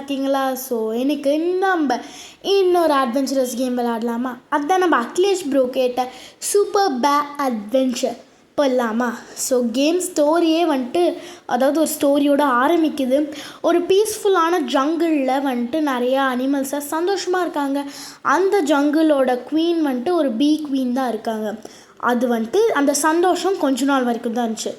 இருக்கீங்களா? ஸோ எனக்கு நம்ம இன்னொரு அட்வென்ச்சரஸ் கேம் விளையாடலாமா? அதுதான் நம்ம அகிலேஷ் ப்ரோ கேட்ட சூப்பர் அட்வென்ச்சர் போடலாமா? ஸோ கேம் ஸ்டோரியே அதாவது ஒரு ஸ்டோரியோட ஆரம்பிக்குது. ஒரு பீஸ்ஃபுல்லான ஜங்கிளில் நிறையா அனிமல்ஸாக சந்தோஷமாக இருக்காங்க. அந்த ஜங்கிளோட குவீன் ஒரு பீ குவீன் தான் இருக்காங்க. அது அந்த சந்தோஷம் கொஞ்ச நாள் வரைக்கும் தான் இருந்துச்சு.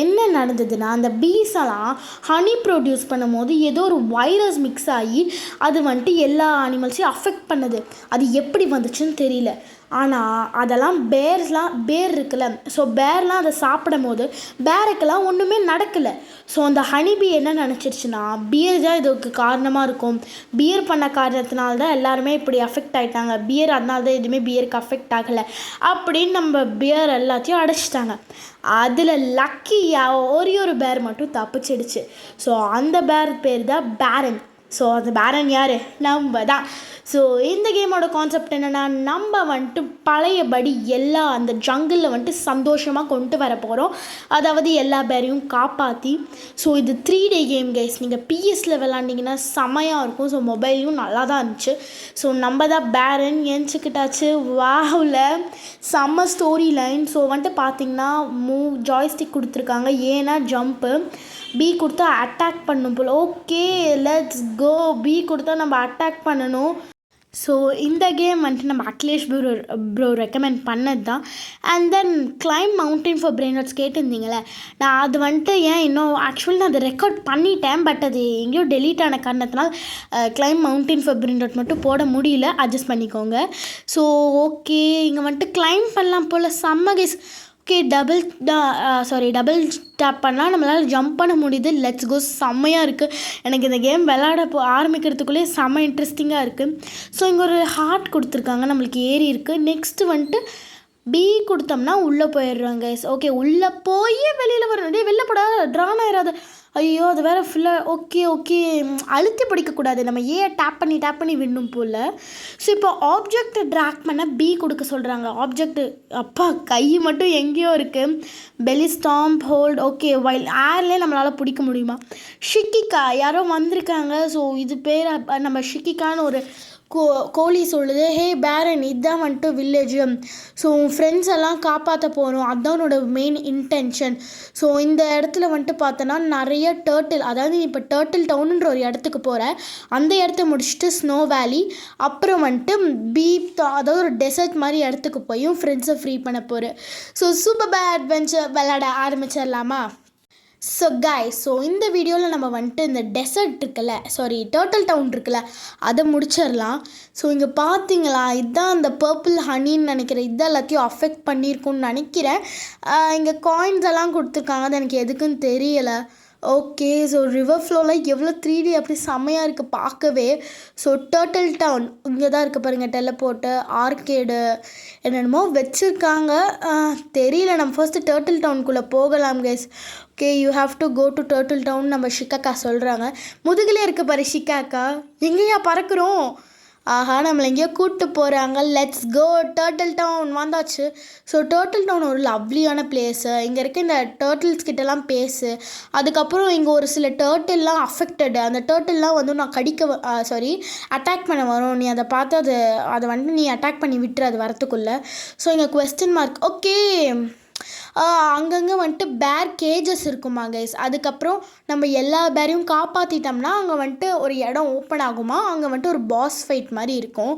என்ன நடந்ததுன்னா, அந்த பீஸெல்லாம் ஹனி ப்ரொடியூஸ் பண்ணும்போது ஏதோ ஒரு வைரஸ் மிக்ஸ் ஆகி அது எல்லா அனிமல்ஸையும் அஃபெக்ட் பண்ணுது. அது எப்படி வந்துச்சுன்னு தெரியல. ஆனால் அதெல்லாம் பேர் இருக்குல்ல, ஸோ பேர்லாம் அதை சாப்பிடும் போது பேருக்கெல்லாம் ஒன்றுமே நடக்கலை. ஸோ அந்த ஹனிபி என்ன நினச்சிருச்சுன்னா, பியர் தான் இதுக்கு காரணமாக இருக்கும். பியர் பண்ண காரணத்தினால தான் எல்லாருமே இப்படி அஃபெக்ட் ஆகிட்டாங்க. பியர் அதனால தான் எதுவுமே பியருக்கு அஃபெக்ட் ஆகலை அப்படின்னு நம்ம பியர் எல்லாத்தையும் அடைச்சிட்டாங்க. அதில் லக்கியாக ஒரு பேர் மட்டும் தப்பிச்சிடுச்சு. ஸோ அந்த பேர் பேர் தான் பேரன். ஸோ அந்த பேரன் யார்? நம்ம தான். ஸோ இந்த கேமோட கான்செப்ட் என்னென்னா, நம்ம பழையபடி எல்லா அந்த ஜங்கிளில் சந்தோஷமாக கொண்டு வர போகிறோம். அதாவது எல்லா பேரையும் காப்பாற்றி. ஸோ இது 3D கேம் கைஸ். நீங்கள் பிஎஸ்சில் விளாண்டிங்கன்னா செமையாக இருக்கும். ஸோ மொபைலையும் நல்லா தான் இருந்துச்சு. ஸோ நம்ம தான் பேரன் எஞ்சிக்கிட்டாச்சு. வாவில் செம்ம ஸ்டோரி லைன். ஸோ பார்த்திங்கன்னா ஜாய்ஸ்டிக் கொடுத்துருக்காங்க. ஏன்னா ஜம்ப்பு, பி கொடுத்தா அட்டாக் பண்ணும் போல். Okay, let's go. பி கொடுத்தா நம்ம அட்டாக் பண்ணணும். ஸோ இந்த கேம் நம்ம அகிலேஷ் ப்ரோ ரெக்கமெண்ட் பண்ணது தான். And then climb mountain for brain rots கேட்டிருந்தீங்களே, நான் அது ஏன் இன்னும் ஆக்சுவலி நான் அதை ரெக்கார்ட் பண்ணிட்டேன். பட் அது எங்கேயோ டெலீட் ஆன காரணத்தினால் climb mountain for brain rot மட்டும் போட முடியல. அட்ஜஸ்ட் பண்ணிக்கோங்க. ஸோ ஓகே, இங்கே கிளைம் பண்ணலாம் போல். செம்ம கேஸ். ஓகே, டபுள் டேப் பண்ணால் நம்மளால் ஜம்ப் பண்ண முடியுது. Let's go. செம்மையாக இருக்குது. எனக்கு இந்த கேம் விளையாட ஆரம்பிக்கிறதுக்குள்ளே செம்ம இன்ட்ரெஸ்டிங்காக இருக்குது. ஸோ இங்கே ஒரு ஹார்ட் கொடுத்துருக்காங்க, நம்மளுக்கு ஏறி இருக்குது. நெக்ஸ்ட்டு பி கொடுத்தோம்னா உள்ளே போயிடுறாங்க. ஓகே, உள்ளே போய் வெளியில் வரும். வெளில போட ட்ரான் ஆயிடாது. ஐயோ, அது வேறு ஃபுல்லாக. ஓகே அழுத்தி பிடிக்கக்கூடாது. நம்ம டேப் பண்ணி விடணும் போல். ஸோ இப்போ ஆப்ஜெக்ட் ட்ராக் பண்ண பி கொடுக்க சொல்கிறாங்க. ஆப்ஜெக்ட் அப்பா கை மட்டும் எங்கேயோ இருக்குது. பெலி ஸ்டாம்ப் ஹோல்ட். ஓகே, வைல் ஏர்லேயே நம்மளால் பிடிக்க முடியுமா? ஷிக்கிகா யாரோ வந்திருக்காங்க. ஸோ இது பேர் நம்ம ஷிக்கிகான்னு ஒரு கோழி சொல்லுது. ஹே பேரன், இதுதான் வில்லேஜ். ஸோ உன் ஃப்ரெண்ட்ஸ் எல்லாம் காப்பாற்ற போகிறோம், அதுதான் உன்னோட மெயின் இன்டென்ஷன். ஸோ இந்த இடத்துல பார்த்தோன்னா நிறைய டர்ட்டில், அதாவது இப்போ டர்ட்டில் டவுனுன்ற ஒரு இடத்துக்கு போகிற, அந்த இடத்த முடிச்சுட்டு ஸ்னோ வேலி, அப்புறம் அதாவது ஒரு டெசர்ட் மாதிரி இடத்துக்கு போயும் ஃப்ரெண்ட்ஸை ஃப்ரீ பண்ண போகிறேன். ஸோ சூப்பர் அட்வென்ச்சர் விளையாட ஆரம்பிச்சிடலாமா? ஸோ கைஸ், ஸோ இந்த வீடியோவில் நம்ம இந்த டெசர்ட் இருக்குல்ல, டர்ட்டில் டவுன் இருக்குல்ல, அதை முடிச்சிடலாம். ஸோ இங்கே பார்த்தீங்களா, இதுதான் அந்த பர்பிள் ஹனின்னு நினைக்கிறேன். இதுதான் எல்லாத்தையும் அஃபெக்ட் பண்ணியிருக்குன்னு நினைக்கிறேன். இங்கே காயின்ஸ் எல்லாம் கொடுத்துருக்காங்க, அது எனக்கு எதுக்குன்னு தெரியலை. ஓகே, ஸோ ரிவர் ஃப்ளோவில் எவ்வளோ 3D அப்படி செம்மையாக இருக்குது பார்க்கவே. ஸோ டர்ட்டில் டவுன் இங்கே தான் இருக்குது பாருங்கள். டெலப்போர்ட்டு, ஆர்கேடு என்னென்னமோ வச்சுருக்காங்க, தெரியல. நம்ம ஃபர்ஸ்ட்டு டர்ட்டில் டவுனுக்குள்ளே போகலாம் guys. Okay, you have to go to turtle town நம்ம ஷிக்காக்கா சொல்கிறாங்க. முதுகிலே இருக்க பாரு ஷிக்காக்கா. எங்கேயா பறக்கிறோம்? ஆஹா, நம்மளை எங்கேயோ கூப்பிட்டு போகிறாங்க. Let's go. டர்ட்டில் டவுன் வந்தாச்சு. ஸோ டர்ட்டில் டவுன் ஒரு லவ்லியான பிளேஸு. இங்கே இருக்க இந்த டர்ட்டில்ஸ் கிட்டலாம் பேசு. அதுக்கப்புறம் இங்கே ஒரு சில டர்ட்டில்லாம் அஃபெக்டடு. அந்த டர்ட்டில்லாம் நான் அட்டாக் பண்ண வரும். நீ அதை பார்த்து அதை நீ அட்டாக் பண்ணி விட்டுரு அது வரத்துக்குள்ளே. ஸோ இங்கே குவெஸ்டின் மார்க். ஓகே, அங்கங்கே பேர் கேஜஸ் இருக்குமா கைஸ். அதுக்கப்புறம் நம்ம எல்லா பேரையும் காப்பாற்றிட்டோம்னா அங்கே ஒரு இடம் ஓப்பன் ஆகுமா. அங்கே ஒரு பாஸ் ஃபைட் மாதிரி இருக்கும்.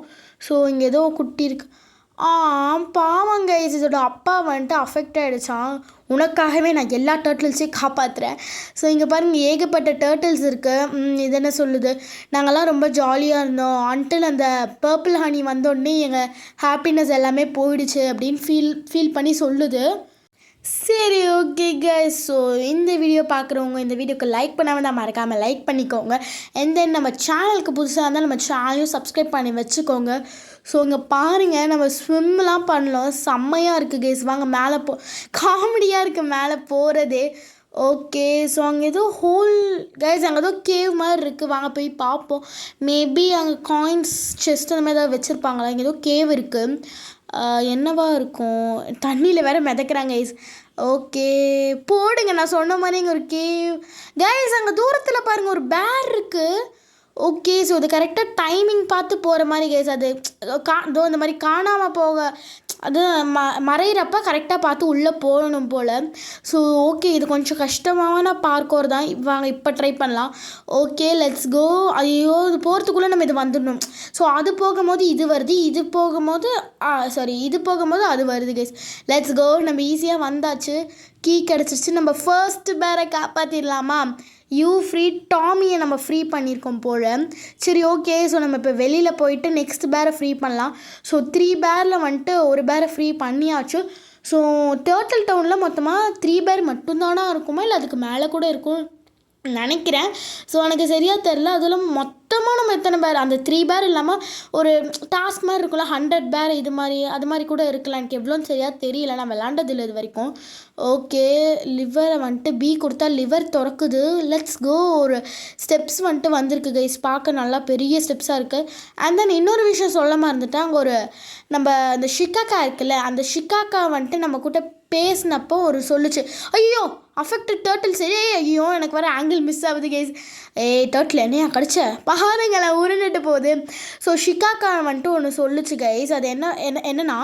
ஸோ இங்கே ஏதோ குட்டி இருக்கு. பாவம் கைஸ், இதோட அப்பா அஃபெக்ட் ஆகிடுச்சான். உனக்காகவே நான் எல்லா டர்ட்டில்ஸையும் காப்பாற்றுறேன். ஸோ இங்கே பாருங்கள், ஏகப்பட்ட டர்ட்டில்ஸ் இருக்குது. இது என்ன சொல்லுது, நாங்கள்லாம் ரொம்ப ஜாலியாக இருந்தோம் அன்டில் அந்த பர்பிள் ஹனி வந்தோடனே எங்கள் ஹாப்பினஸ் எல்லாமே போயிடுச்சு அப்படின்னு ஃபீல் பண்ணி சொல்லுது. சரி, ஓகே கைஸ். ஸோ இந்த வீடியோ பார்க்குறவங்க இந்த வீடியோக்கு லைக் பண்ணாமல் தான் மறக்காமல் லைக் பண்ணிக்கோங்க. அண்ட் தென் நம்ம சேனலுக்கு புதுசாக இருந்தால் நம்ம சேனலையும் சப்ஸ்கிரைப் பண்ணி வச்சுக்கோங்க. ஸோ இங்கே பாருங்கள், நம்ம ஸ்விம்லாம் பண்ணலாம். செம்மையாக இருக்குது கைஸ். வாங்க மேலே காமெடியாக இருக்குது மேலே போகிறதே. ஓகே, ஸோ அங்கே ஏதோ கைஸ், அங்கே ஏதோ கேவ் மாதிரி இருக்குது. வாங்க போய் பார்ப்போம். மேபி அங்கே காயின்ஸ் செஸ்ட் அந்த மாதிரி ஏதாவது வச்சுருப்பாங்களா. இங்கே ஏதோ கேவ் இருக்குது. என்னவா இருக்கும், தண்ணியில் வேறு மிதக்கிறாங்க கைஸ். ஓகே, போடுங்க. நான் சொன்ன மாதிரி இங்கே ஒரு கேவ் கைஸ். அங்கே தூரத்தில் பாருங்கள் ஒரு பேர் இருக்குது. ஓகே. ஸோ அது கரெக்டாக டைமிங் பார்த்து போகிற மாதிரி கைஸ். அது இதோ இந்த மாதிரி காணாமல் போக அது மறையிறப்ப கரெக்டாக பார்த்து உள்ளே போகணும் போல். ஸோ ஓகே, இது கொஞ்சம் கஷ்டமான பார்க்கோர் தான். வாங்க இப்போ ட்ரை பண்ணலாம். Okay, let's go. ஐயோ, இது போகிறதுக்குள்ளே நம்ம இது வந்துடணும். ஸோ அது போகும்போது இது வருது, இது போகும்போது இது போகும்போது அது வருது கைஸ். Let's go. நம்ம ஈஸியாக வந்தாச்சு, கீ கிடச்சிருச்சு. நம்ம ஃபர்ஸ்ட் பேரை காப்பாற்றிடலாமா? யூ ஃப்ரீ டாமியை நம்ம ஃப்ரீ பண்ணியிருக்கோம் போல். சரி ஓகே. ஸோ நம்ம இப்போ வெளியில் போயிட்டு நெக்ஸ்ட் பேரை ஃப்ரீ பண்ணலாம். ஸோ 3 பேரில் வந்துட்டு ஒரு பேரை ஃப்ரீ பண்ணியாச்சு. ஸோ டர்ட்டில் டவுனில் மொத்தமாக 3 பேர் மட்டும்தானா இருக்குமா, இல்லை அதுக்கு மேலே கூட இருக்கும் நினைக்கிறேன். ஸோ எனக்கு சரியாக தெரில. அதில் மொத்தமாக நம்ம எத்தனை பேர், அந்த 3 பேர் இல்லாமல் ஒரு டாஸ்க் மாதிரி இருக்குல்ல, 100 பேர் இது மாதிரி அது மாதிரி கூட இருக்கலாம். எனக்கு எவ்வளோன்னு சரியாக தெரியல, நான் விளாண்டதில்லை இது வரைக்கும். ஓகே, லிவரை வந்துட்டு பி கொடுத்தா லிவர் திறக்குது. Let's go. ஒரு ஸ்டெப்ஸ் வந்துட்டு வந்திருக்கு கைஸ், பார்க்க நல்லா பெரிய ஸ்டெப்ஸாக இருக்குது. அண்ட் தென் இன்னொரு விஷயம் சொல்ல மறந்துட்டேன். அங்கே ஒரு நம்ம அந்த ஷிகாக்கா இருக்குல்ல, அந்த ஷிகாக்கா வந்துட்டு நம்ம கூட பேசினப்போ ஒரு சொல்லுச்சு, ஐயோ அஃபெக்டட் டர்ட்டில். சரி, ஐயோ எனக்கு வர ஆங்கிள் மிஸ் ஆகுது கைஸ். டர்ட்டில் என்னையா கடிச்ச பாருங்களை உருண்டுட்டு போகுது. ஸோ ஷிகாக்கா வந்துட்டு ஒன்று சொல்லுச்சு கைஸ். அது என்னன்னா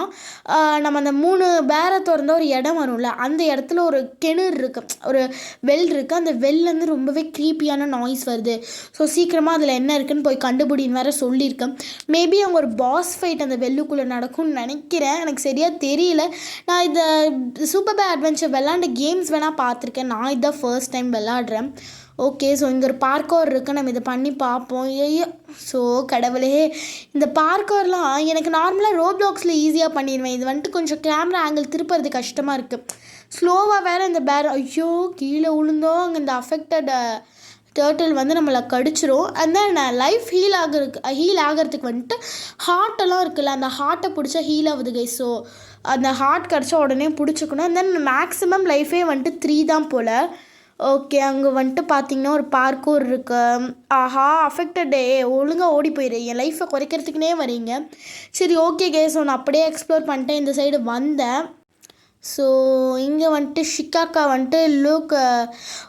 நம்ம அந்த 3 பேரை திறந்த ஒரு இடம் வரும்ல, அந்த இடத்துல ஒரு கிணறு இருக்குது, ஒரு வெல் இருக்குது. அந்த வெல்லேருந்து ரொம்பவே க்ரீப்பியான நாய்ஸ் வருது. ஸோ சீக்கிரமாக அதில் என்ன இருக்குதுன்னு போய் கண்டுபிடின்னு வேறு சொல்லியிருக்கேன். மேபி அவங்க ஒரு பாஸ் ஃபைட் அந்த வெல்லுக்குள்ளே நடக்கும்னு நினைக்கிறேன், எனக்கு சரியாக தெரியல. நான் இதை சூப்பர் பேட் அட்வென்ச்சர் விளாண்ட கேம்ஸ் வேணால் பார்த்துருக்கேன், நான் இதான் ஃபர்ஸ்ட் டைம் விளாட்றேன். ஓகே. ஸோ இங்கே ஒரு பார்க்கோர் இருக்குது, நம்ம இதை பண்ணி பார்ப்போம். ஐயோ, ஸோ கடவுளே, இந்த பார்க்கோர்லாம் எனக்கு நார்மலாக ரோப்ளாக்ஸில் ஈஸியாக பண்ணிடுவேன். இது வந்துட்டு கொஞ்சம் கேமரா ஆங்கிள் திருப்புறது கஷ்டமாக இருக்குது, ஸ்லோவாக வேறு. இந்த பேர் ஐயோ கீழே விழுந்தோம். அங்கே இந்த அஃபெக்டட் டர்ட்டில் வந்து நம்மளை கடிச்சிரும். அண்ட் தென் லைஃப் ஹீல் ஆகிறதுக்கு வந்துட்டு ஹார்ட்டெல்லாம் இருக்குல்ல, அந்த ஹார்ட்டை பிடிச்சா ஹீல் ஆகுது கைஸ். ஸோ அந்த ஹார்ட் கிடச்சா உடனே பிடிச்சிக்கணும். அண்ட் தென் மேக்ஸிமம் லைஃபே வந்துட்டு 3 தான் போல். ஓகே, அங்கே வந்துட்டு பார்த்திங்கன்னா ஒரு பார்க்கோர் இருக்குது. ஆஹா, அஃபெக்டடே ஒழுங்காக ஓடி போயிடு, என் லைஃப்பை குறைக்கிறதுக்குனே வரீங்க. சரி ஓகே கேஸ், நான் அப்படியே எக்ஸ்ப்ளோர் பண்ணிட்டேன், இந்த சைடு வந்தேன். ஸோ இங்கே வந்துட்டு ஷிகாக்கா வந்துட்டு லுக்.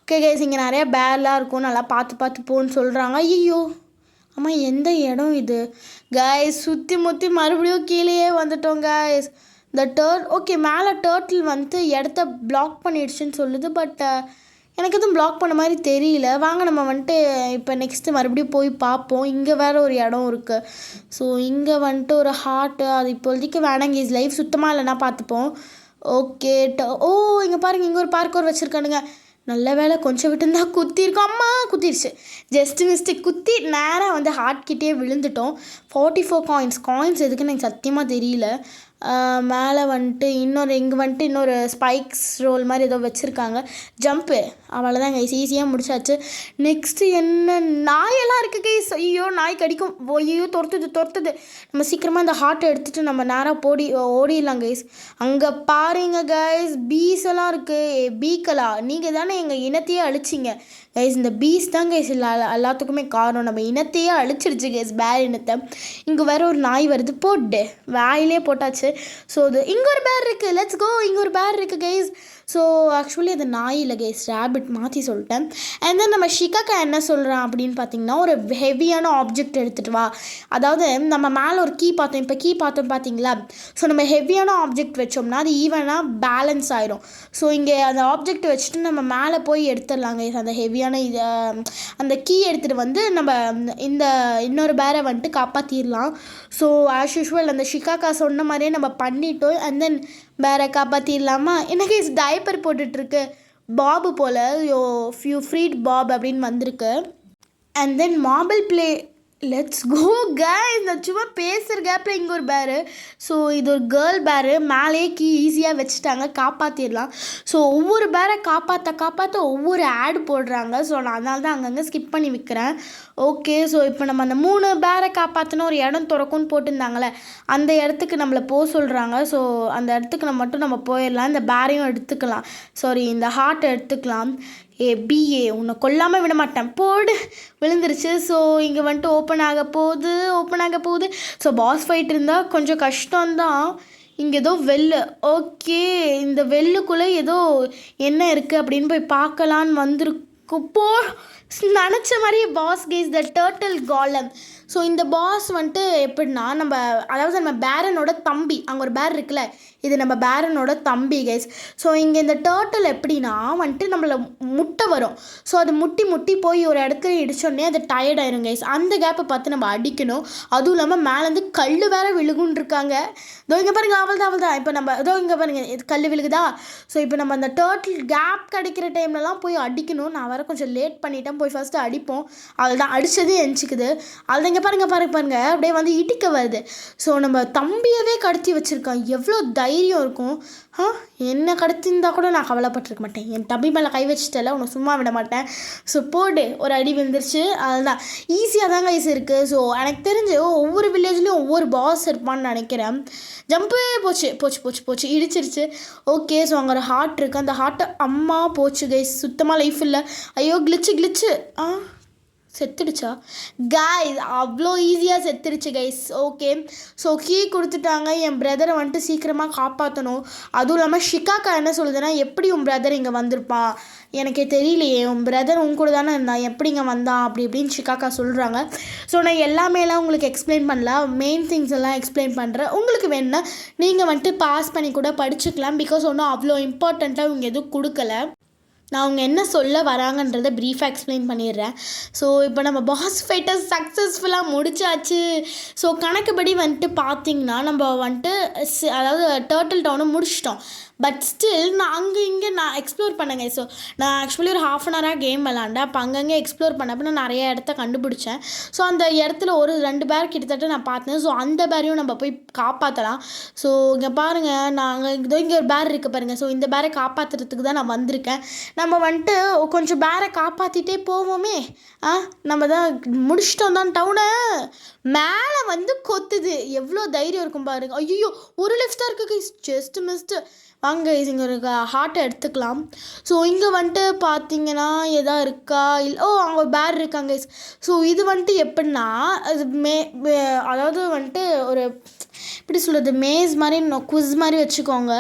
ஓகே கேஸ், இங்கே நிறையா பேர்லாம் இருக்கும், நல்லா பார்த்து போன்னு சொல்கிறாங்க. ஐயோ ஆமாம், எந்த இடம் இது கைஸ்? சுற்றி முற்றி மறுபடியும் கீழேயே வந்துட்டோம் கைஸ். இந்த ஓகே, மேலே டர்ட்டில் வந்துட்டு இடத்த பிளாக் பண்ணிடுச்சுன்னு சொல்லுது. பட் எனக்கு எதுவும் பிளாக் பண்ண மாதிரி தெரியல. வாங்க நம்ம வந்துட்டு இப்போ நெக்ஸ்ட்டு மறுபடியும் போய் பார்ப்போம். இங்கே வேறு ஒரு இடம் இருக்குது. ஸோ இங்கே வந்துட்டு ஒரு ஹார்ட்டு, அது இப்போதைக்கு வேணாங்க கைஸ், லைஃப் சுத்தமாக இல்லைன்னா பார்த்துப்போம். ஓகே. இங்கே பாருங்கள், இங்கே ஒரு பார்க்கோர் வச்சுருக்கானுங்க. நல்ல வேலை கொஞ்சம் விட்டுருந்தா குத்திருக்கோம். அம்மா குத்திருச்சு, ஜஸ்ட் மிஸ்டேக். குத்தி நேராக வந்து ஹார்ட் கிட்டே விழுந்துட்டோம். 44 காயின்ஸ் எதுக்குன்னு எனக்கு சத்தியமாக தெரியல. மேலே வந்துட்டு இங்கே வந்துட்டு இன்னொரு ஸ்பைக்ஸ் ரோல் மாதிரி ஏதோ வச்சுருக்காங்க. ஜம்ப்பு, அவ்வளோதான் கைஸ், ஈஸியாக முடிச்சாச்சு. நெக்ஸ்ட்டு என்ன, நாயெல்லாம் இருக்குது கைஸ். ஐயோ நாய் கடிக்கும். ஐயோ துரத்துது. நம்ம சீக்கிரமாக இந்த ஹார்ட்டை எடுத்துகிட்டு நம்ம நேராக ஓடிடலாம் கைஸ். அங்கே பாருங்க கைஸ், பீஸ் எல்லாம் இருக்குது. பீக்கலா, நீங்கள் தானே எங்கள் இனத்தையே அழிச்சிங்க கைஸ். இந்த பீஸ் தான் கைஸ் எல்லாத்துக்குமே காரணம், நம்ம இனத்தையே அழிச்சிருச்சு கைஸ், பேர் இனத்தை. இங்கே வேறு ஒரு நாய் வருது, போட்டு வாயிலே போட்டாச்சு. ஸோ இது இங்கே ஒரு பேர் இருக்குது, லெட்ஸ் கோ. இங்கே ஒரு பேர் இருக்குது கைஸ். ஸோ ஆக்சுவலி அது நாய் இல்லை கைஸ், ரேபிட், மாற்றி சொல்லிட்டேன். அண்ட் தென் நம்ம ஷிகாக்கா என்ன சொல்கிறான் அப்படின்னு பார்த்தீங்கன்னா, ஒரு ஹெவியான ஆப்ஜெக்ட் எடுத்துகிட்டு வா. அதாவது நம்ம மேலே ஒரு கீ பார்த்தோம், இப்போ கீ பார்த்தோம் பார்த்தீங்களா? ஸோ நம்ம ஹெவியான ஆப்ஜெக்ட் வச்சோம்னா அது ஈவனாக பேலன்ஸ் ஆயிரும். ஸோ இங்கே அந்த ஆப்ஜெக்ட் வச்சுட்டு நம்ம மேலே போய் எடுத்துடலாம் கைஸ். அந்த ஹெவியான அந்த கீ எடுத்துகிட்டு வந்து நம்ம இந்த இன்னொரு பேரை வந்துட்டு காப்பாற்றிடலாம். ஸோ ஆஸ் யூஷுவல் அந்த ஷிகாக்கா சொன்ன மாதிரியே நம்ம பண்ணிட்டோம். அண்ட் தென் பேரை காப்பாற்றிடலாமா? எனக்கு டைப்பர் போட்டுட்ருக்கு, பாபு போல், யூ ஃப்ரீட் பாப் அப்படின்னு வந்திருக்கு. And then marble play, let's go guys. நான் சும்மா பேசுகிற கேப்பில் இங்கே ஒரு பேரு. ஸோ இது ஒரு கேர்ள் பேரு, மேலே கீ ஈஸியாக வச்சுட்டாங்க, காப்பாற்றிடலாம். ஸோ ஒவ்வொரு பேரை காப்பாற்ற ஒவ்வொரு ஆட் போடுறாங்க. ஸோ நான் அதனால தான் அங்கங்கே ஸ்கிப் பண்ணி விற்கிறேன். ஓகே. ஸோ இப்போ நம்ம அந்த 3 பேரை காப்பாற்றினா ஒரு இடம் திறக்கும்னு போட்டிருந்தாங்களே, அந்த இடத்துக்கு நம்மளை போக சொல்கிறாங்க. ஸோ அந்த இடத்துக்கு நம்ம போயிடலாம். இந்த பேரையும் எடுத்துக்கலாம், இந்த ஹார்ட்டை எடுத்துக்கலாம். பிஏ உன்னை கொல்லாமல் விட மாட்டேன், போடு, விழுந்துருச்சு. ஸோ இங்கே வந்துட்டு ஓப்பன் ஆக போகுது. ஸோ பாஸ் ஃபைட் இருந்தால் கொஞ்சம் கஷ்டம்தான். இங்கே ஏதோ வெள்ளு. ஓகே, இந்த வெள்ளுக்குள்ளே ஏதோ என்ன இருக்குது அப்படின்னு போய் பார்க்கலான்னு வந்திருக்கு. நினச்ச மாதிரியே பாஸ் கைஸ் த டர்ட்டில் காலம். ஸோ இந்த பாஸ் வந்துட்டு எப்படின்னா அதாவது நம்ம பேரனோட தம்பி, அங்கே ஒரு பேர் இருக்குல்ல, இது நம்ம பேரனோட தம்பி கைஸ். ஸோ இங்கே இந்த டர்ட்டில் எப்படின்னா வந்துட்டு நம்மளை முட்டை வரும். ஸோ அது முட்டி முட்டி போய் ஒரு இடத்துல இடிச்சோடனே அது டயர்ட் ஆயிரும் கைஸ். அந்த கேப்பை பார்த்து நம்ம அடிக்கணும். அதுவும் இல்லாமல் மேலேருந்து கல் வேற விழுகுன்னு இருக்காங்க. இதோ இங்கே பாருங்க, அவள் தான் இப்போ நம்ம இதோ இங்கே பாருங்க, இது கல் விழுகுதா. ஸோ இப்போ நம்ம அந்த டர்ட்டில் கேப் கிடைக்கிற டைம்லலாம் போய் அடிக்கணும். நான் வேறு கொஞ்சம் லேட் பண்ணிட்டேன், போய் ஃபஸ்ட்டு அடிப்போம். அவள் தான் அடித்ததே எஞ்சிக்குது. அவள் தான் இங்கே பாருங்க அப்படியே வந்து இடிக்க வருது. ஸோ நம்ம தம்பியவே கடத்தி வச்சுருக்கான். எவ்வளோ தைரியம் இருக்கும். என்ன கடத்திருந்தா கூட நான் கவலைப்பட்டிருக்க மாட்டேன். என் தம்பி மேலே கை வச்சுட்டல, உன்னை சும்மா விட மாட்டேன். ஸோ போடு, ஒரு அடி விழுந்துருச்சு. அதுதான் ஈஸியாக தாங்க ஈஸி இருக்குது. ஸோ எனக்கு தெரிஞ்சு ஒவ்வொரு வில்லேஜ்லேயும் ஒவ்வொரு பாஸ் இருப்பான்னு நினைக்கிறேன். ஜம்பு போச்சு இடிச்சிருச்சு. ஓகே, ஸோ அங்கே ஒரு ஹார்ட் இருக்குது. அந்த ஹார்ட்டை அம்மா போச்சு கைஸ், சுத்தமாக லைஃப் இல்லை. ஐயோ கிளிச்சு செத்துடுச்சா கைஸ்? அவ்வளோ ஈஸியாக செத்துடுச்சு கைஸ். ஓகே, ஸோ கீ கொடுத்துட்டாங்க. என் பிரதரை வந்துட்டு சீக்கிரமாக காப்பாற்றணும். அதுவும் இல்லாமல் ஷிகாக்கா என்ன சொல்லுதுன்னா, எப்படி உன் பிரதர் இங்கே வந்திருப்பான், எனக்கே தெரியலையே, உன் பிரதர் உன் கூட தானே இருந்தான், எப்படி இங்கே வந்தான் அப்படி இப்படின்னு ஷிகாக்கா சொல்கிறாங்க. ஸோ நான் எல்லாமேலாம் உங்களுக்கு எக்ஸ்பிளைன் பண்ணல, மெயின் திங்ஸ் எல்லாம் எக்ஸ்பிளைன் பண்ணுறேன். உங்களுக்கு வேணுன்னா நீங்கள் வந்துட்டு பாஸ் பண்ணி கூட படிச்சுக்கலாம். பிகாஸ் ஒன்றும் அவ்வளோ இம்பார்ட்டண்ட்டாக இவங்க எதுவும் கொடுக்கல. நான் அவங்க என்ன சொல்ல வராங்கன்றதை ப்ரீஃபாக எக்ஸ்பிளைன் பண்ணிடுறேன். ஸோ இப்போ நம்ம பாஸ் ஃபைட்டை சக்ஸஸ்ஃபுல்லாக முடிச்சாச்சு. ஸோ கணக்குப்படி வந்துட்டு பார்த்திங்கன்னா நம்ம வந்துட்டு அதாவது டர்ட்டில் டவுனை முடிச்சிட்டோம். பட் ஸ்டில் நான் அங்கே இங்கே நான் எக்ஸ்ப்ளோர் பண்ணேங்க. ஸோ நான் ஆக்சுவலி ஒரு 1/2 அன் ஹவராக கேம் விளாண்டேன். அப்போ அங்கங்கே எக்ஸ்ப்ளோர் பண்ணப்போ நான் நிறைய இடத்த கண்டுபிடிச்சேன். ஸோ அந்த இடத்துல ஒரு 2 பேர் கிட்டத்தட்ட நான் பார்த்தேன். ஸோ அந்த பேரையும் நம்ம போய் காப்பாற்றலாம். ஸோ இங்கே பாருங்கள், நாங்கள் இங்கே ஒரு பேர் இருக்குது பாருங்கள். ஸோ இந்த பேரை காப்பாற்றுறதுக்கு தான் நான் வந்திருக்கேன். நம்ம வந்துட்டு கொஞ்சம் பேரை காப்பாற்றிட்டே போவோமே. நம்ம தான் முடிச்சிட்டோம் தான் டவுனை. மேலே வந்து கொத்துது, எவ்வளோ தைரியம் இருக்கும் பாருங்க. ஐயோ, ஒரு லெஃப்ட் தான் இருக்குது கைஸ், ஜஸ்ட் மிஸ்ட்டு. வாங்க இங்கே ஒரு ஹார்ட்டை எடுத்துக்கலாம். ஸோ இங்கே வந்துட்டு பார்த்தீங்கன்னா எதா இருக்கா இல்லை, அங்கே ஒரு பேர் இருக்காங்க கைஸ். ஸோ இது வந்துட்டு எப்படின்னா அது அதாவது வந்துட்டு ஒரு எப்படி சொல்கிறது, மேஸ் மாதிரி குவிஸ் மாதிரி வச்சுக்கோங்க.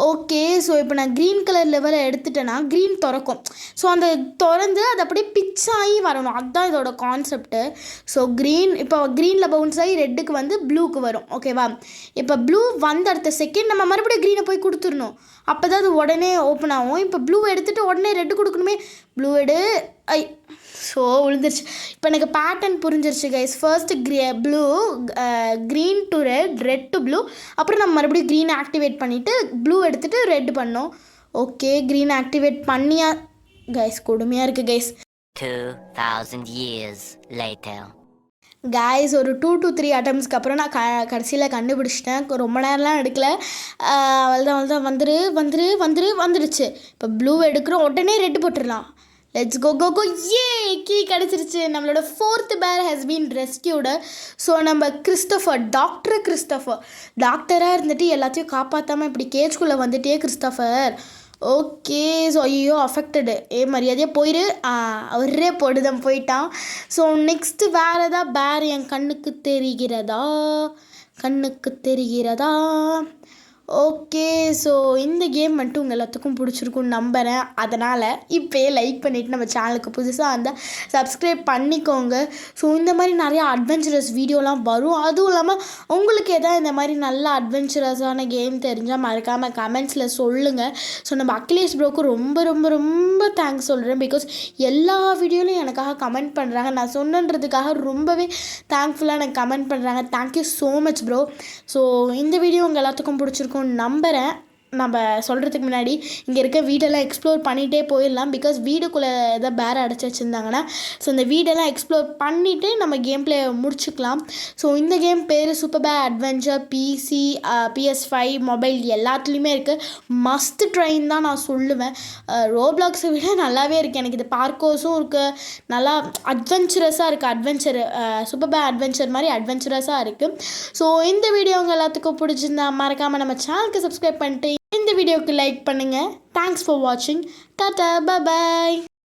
ஓகே, ஸோ இப்போ நான் க்ரீன் கலர் லெவலை எடுத்துட்டேன்னா க்ரீன் திறக்கும். ஸோ அந்த திறந்து அது அப்படியே பிச்சாகி வரணும், அதுதான் இதோட கான்செப்ட்டு. ஸோ இப்போ க்ரீனில் பவுன்ஸ் ஆகி ரெட்டுக்கு வந்து ப்ளூக்கு வரும். ஓகேவா, இப்போ ப்ளூ வந்த அடுத்த செகண்ட் நம்ம மறுபடியும் க்ரீனை போய் கொடுத்துடணும். அப்போ தான் அது உடனே ஓப்பன் ஆகும். இப்போ ப்ளூ எடுத்துகிட்டு உடனே ரெட்டு கொடுக்கணுமே. ப்ளூ ஸோ விழுந்துருச்சு. இப்போ எனக்கு பேட்டர்ன் புரிஞ்சிருச்சு guys. First blue, green to red to blue, அப்புறம் நம்ம மறுபடியும் க்ரீனை ஆக்டிவேட் பண்ணிவிட்டு ப்ளூ எடுத்துகிட்டு ரெட் பண்ணோம். ஓகே, க்ரீன் ஆக்டிவேட் பண்ணியா கைஸ்? கொடுமையாக இருக்குது கைஸ். 2000 years later. கைஸ், ஒரு 2 to 3 அட்டம்ஸ்க்கு அப்புறம் நான் கடைசியில் கண்டுபிடிச்சிட்டேன். ரொம்ப நேரம்லாம் எடுக்கலை. அவள்தான் வந்துடுச்சு. இப்போ ப்ளூ எடுக்கிறோம், உடனே ரெட்டு போட்டுடலாம். Let's go. ஏ கீ கிடச்சிருச்சு. நம்மளோட 4th பேர் ஹஸ் பீன் ரெஸ்கியூடு. ஸோ நம்ம டாக்டராக இருந்துட்டு எல்லாத்தையும் காப்பாற்றாமல் இப்படி கேஜ்குள்ளே வந்துட்டே கிறிஸ்டோஃபர். ஓகே, ஸோ ஐயோ அஃபெக்டடு. மரியாதையாக போயிரு. அவரே போடுதான் போயிட்டான். ஸோ நெக்ஸ்ட்டு வேறு ஏதாவது பேர் என் கண்ணுக்கு தெரிகிறதா? ஓகே, ஸோ இந்த கேம் மட்டும் உங்கள் எல்லாத்துக்கும் பிடிச்சிருக்குன்னு நம்புகிறேன். அதனால் இப்போயே லைக் பண்ணிவிட்டு நம்ம சேனலுக்கு புதுசாக இருந்தால் சப்ஸ்கிரைப் பண்ணிக்கோங்க. ஸோ இந்த மாதிரி நிறையா அட்வென்ச்சரஸ் வீடியோலாம் வரும். அதுவும் இல்லாமல் உங்களுக்கு எதாவது இந்த மாதிரி நல்ல அட்வென்ச்சரஸான கேம் தெரிஞ்சால் மறக்காமல் கமெண்ட்ஸில் சொல்லுங்கள். ஸோ நம்ம அகிலேஷ் ப்ரோக்கு ரொம்ப ரொம்ப ரொம்ப தேங்க்ஸ் சொல்கிறேன். பிகாஸ் எல்லா வீடியோலையும் எனக்காக கமெண்ட் பண்ணுறாங்க. நான் சொன்னன்றதுக்காக ரொம்பவே தேங்க்ஃபுல்லாக எனக்கு கமெண்ட் பண்ணுறாங்க. Thank you so much bro. So இந்த வீடியோ உங்கள் எல்லாத்துக்கும் பிடிச்சிருக்கும் நம்புகிறேன். நம்ம சொல்கிறதுக்கு முன்னாடி இங்கே இருக்க வீடெல்லாம் எக்ஸ்ப்ளோர் பண்ணிகிட்டே போயிடலாம். பிகாஸ் வீடுக்குள்ளே எதாவது பேரை அடைச்சி வச்சுருந்தாங்கன்னா ஸோ இந்த வீடெல்லாம் எக்ஸ்ப்ளோர் பண்ணிவிட்டு நம்ம கேம் பிளே முடிச்சுக்கலாம். ஸோ இந்த கேம் பேர் சூப்பர் பேர் அட்வென்ச்சர். PC, PS5, மொபைல் எல்லாத்துலேயுமே இருக்குது. மஸ்ட் ட்ரைன் தான் நான் சொல்லுவேன். ரோப்ளாக்ஸை விட நல்லாவே இருக்குது. எனக்கு இது பார்க்கோஸும் இருக்குது, நல்லா அட்வென்ச்சரஸாக இருக்குது. சூப்பர் பேர் அட்வென்ச்சர் மாதிரி அட்வென்ச்சரஸாக இருக்குது. ஸோ இந்த வீடியோ உங்கள் எல்லாத்துக்கும் பிடிச்சிருந்தா மறக்காமல் நம்ம சேனலுக்கு சப்ஸ்கிரைப் பண்ணிட்டு இந்த வீடியோக்கு லைக் பண்ணுங்கள். தேங்க்ஸ் ஃபார் வாட்சிங். Tata, bye bye.